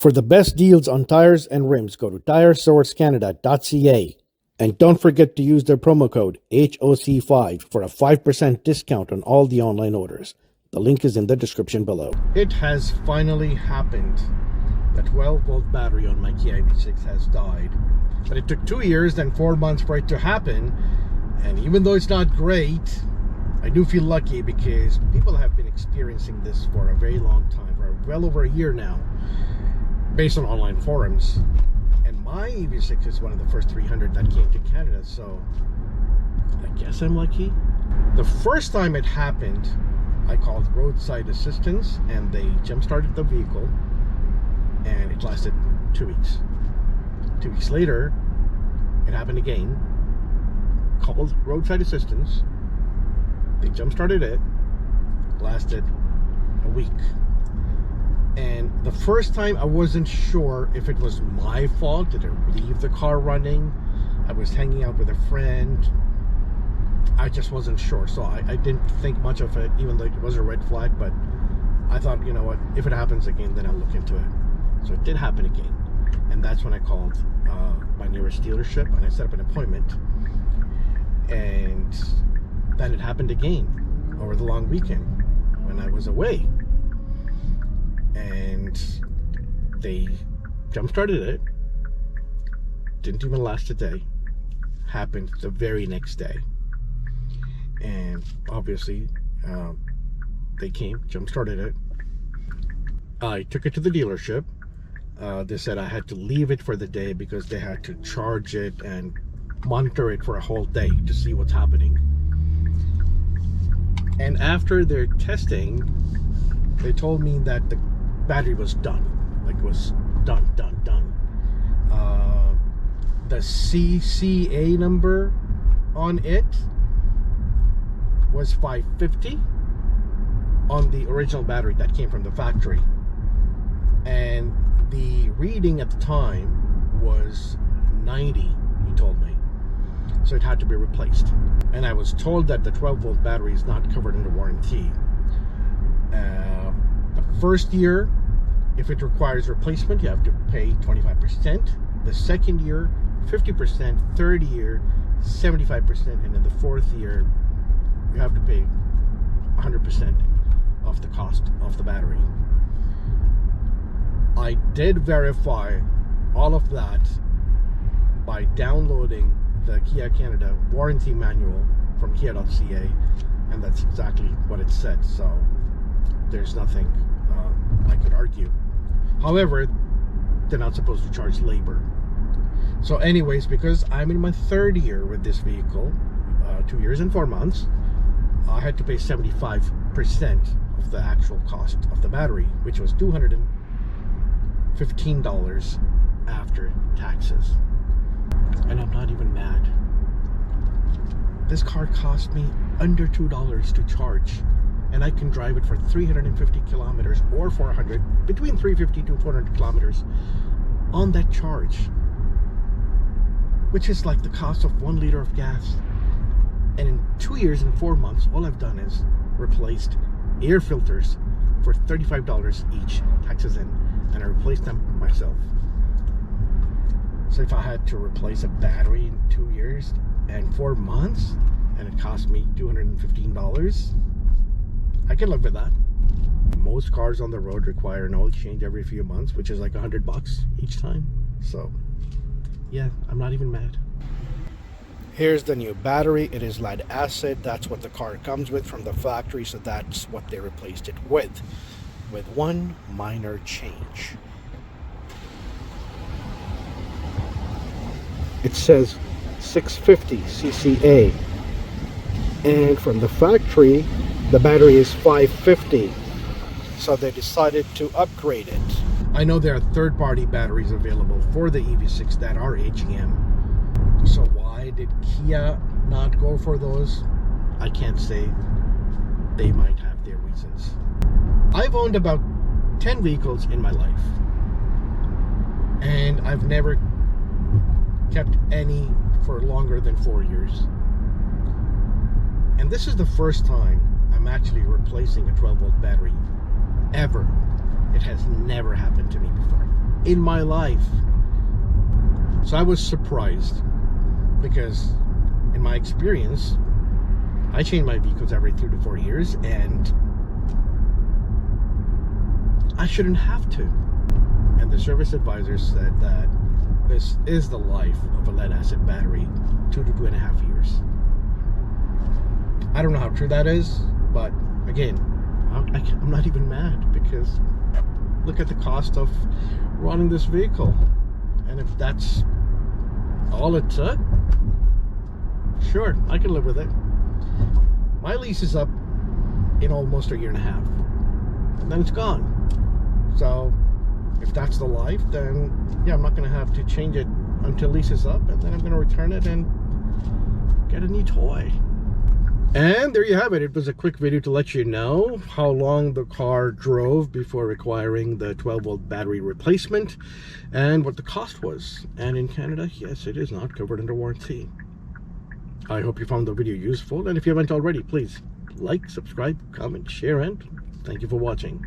For the best deals on tires and rims, go to tiresourcecanada.ca. And don't forget to use their promo code HOC5 for a 5% discount on all the online orders. The link is in the description below. It has finally happened. The 12-volt battery on my Kia EV6 has died. But it took 2 years and 4 months for it to happen. And even though it's not great, I do feel lucky because people have been experiencing this for a very long time, for well over a year now, based on online forums. And my EV6 is one of the first 300 that came to Canada, so I guess I'm lucky. The first time it happened, I called roadside assistance and they jump-started the vehicle, and it lasted 2 weeks. 2 weeks later, it happened again. Called roadside assistance, they jump-started it, lasted a week. And the first time I wasn't sure if it was my fault. Did I leave the car running? I was hanging out with a friend. I just wasn't sure, so I didn't think much of it, even though it was a red flag. But I thought, you know what, if it happens again, then I'll look into it. So it did happen again, and that's when I called my nearest dealership and I set up an appointment. And then it happened again over the long weekend when I was away. And they jump-started it. Didn't even last a day. Happened the very next day. And obviously, they came, jump-started it. I took it to the dealership. They said I had to leave it for the day because they had to charge it and monitor it for a whole day to see what's happening. And after their testing, they told me that the battery was done. Like, it was done. The CCA number on it was 550 on the original battery that came from the factory, and the reading at the time was 90, he told me. So it had to be replaced. And I was told that the 12-volt battery is not covered under warranty. The first year, if it requires replacement, you have to pay 25%. The second year, 50%. Third year, 75%. And in the fourth year, you have to pay 100% of the cost of the battery. I did verify all of that by downloading the Kia Canada warranty manual from kia.ca, and that's exactly what it said. So there's nothing I could argue. However, they're not supposed to charge labor. So anyways, because I'm in my third year with this vehicle, 2 years and 4 months, I had to pay 75% of the actual cost of the battery, which was $215 after taxes. And I'm not even mad. This car cost me under $2 to charge, and I can drive it for 350 kilometers or 400, between 350 to 400 kilometers on that charge, which is like the cost of 1 liter of gas. And in 2 years and 4 months, all I've done is replaced air filters for $35 each, taxes in, and I replaced them myself. So if I had to replace a battery in 2 years and 4 months, and it cost me $215, I can live with that. Most cars on the road require an oil change every few months, which is like $100 each time. So yeah, I'm not even mad. Here's the new battery. It is lead acid. That's what the car comes with from the factory, so that's what they replaced it with one minor change. It says 650 CCA, and from the factory the battery is 550, so they decided to upgrade it. I know there are third-party batteries available for the EV6 that are AGM, so why did Kia not go for those? I can't say. They might have their reasons. I've owned about 10 vehicles in my life, and I've never kept any for longer than 4 years. And this is the first time I'm actually replacing a 12-volt battery ever. It has never happened to me before. in my life. So I was surprised, because in my experience, I change my vehicles every 3 to 4 years, and I shouldn't have to. And the service advisor said that this is the life of a lead acid battery, 2 to 2.5 years. I don't know how true that is, but again, I'm not even mad, because look at the cost of running this vehicle. And if that's all it took, sure, I can live with it. My lease is up in almost a 1.5 years, and then it's gone. So if that's the life, then yeah, I'm not going to have to change it until lease is up, and then I'm going to return it and get a new toy. And there you have it. It was a quick video to let you know how long the car drove before requiring the 12-volt battery replacement, and what the cost was. And in Canada, yes, it is not covered under warranty. I hope you found the video useful, and if you haven't already, please like, subscribe, comment, share, and thank you for watching.